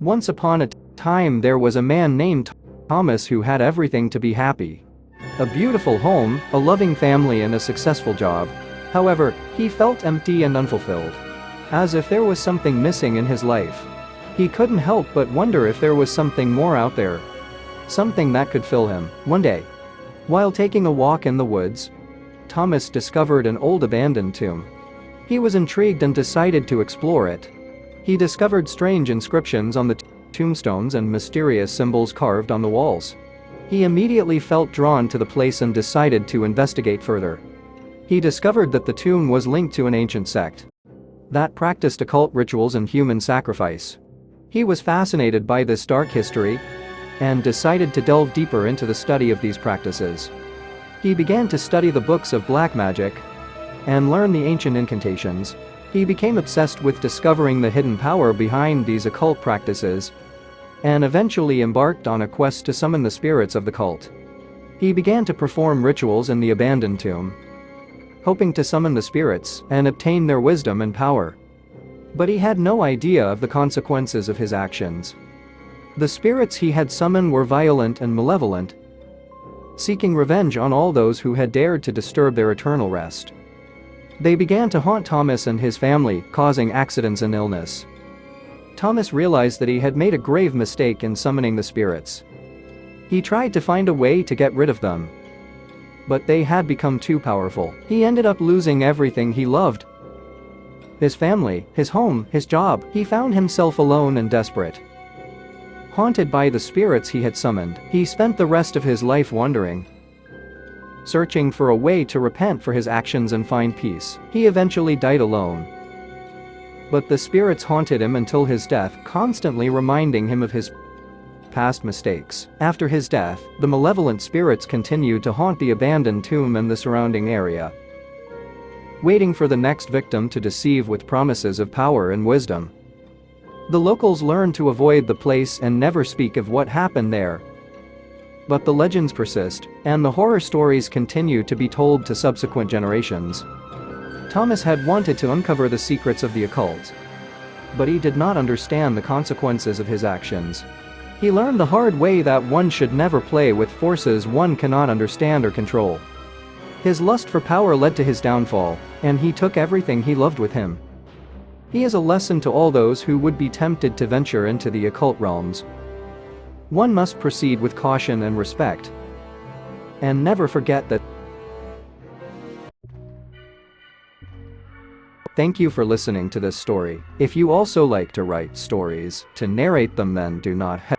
Once upon a time there was a man named Thomas who had everything to be happy. A beautiful home, a loving family and a successful job. However, he felt empty and unfulfilled. As if there was something missing in his life. He couldn't help but wonder if there was something more out there. Something that could fill him. One day, while taking a walk in the woods, Thomas discovered an old abandoned tomb. He was intrigued and decided to explore it. He discovered strange inscriptions on the tombstones and mysterious symbols carved on the walls. He immediately felt drawn to the place and decided to investigate further. He discovered that the tomb was linked to an ancient sect that practiced occult rituals and human sacrifice. He was fascinated by this dark history and decided to delve deeper into the study of these practices. He began to study the books of black magic and learn the ancient incantations. He became obsessed with discovering the hidden power behind these occult practices and eventually embarked on a quest to summon the spirits of the cult. He began to perform rituals in the abandoned tomb, hoping to summon the spirits and obtain their wisdom and power. But he had no idea of the consequences of his actions. The spirits he had summoned were violent and malevolent, seeking revenge on all those who had dared to disturb their eternal rest. They began to haunt Thomas and his family, causing accidents and illness. Thomas realized that he had made a grave mistake in summoning the spirits. He tried to find a way to get rid of them, but they had become too powerful. He ended up losing everything he loved. His family, his home, his job. He found himself alone and desperate. Haunted by the spirits he had summoned, he spent the rest of his life wandering, searching for a way to repent for his actions and find peace. He eventually died alone. But the spirits haunted him until his death, constantly reminding him of his past mistakes. After his death, the malevolent spirits continued to haunt the abandoned tomb and the surrounding area, waiting for the next victim to deceive with promises of power and wisdom. The locals learned to avoid the place and never speak of what happened there. But the legends persist, and the horror stories continue to be told to subsequent generations. Thomas had wanted to uncover the secrets of the occult, but he did not understand the consequences of his actions. He learned the hard way that one should never play with forces one cannot understand or control. His lust for power led to his downfall, and he took everything he loved with him. He is a lesson to all those who would be tempted to venture into the occult realms. One must proceed with caution and respect, and never forget that. Thank you for listening to this story. If you also like to write stories, to narrate them, then do not hesitate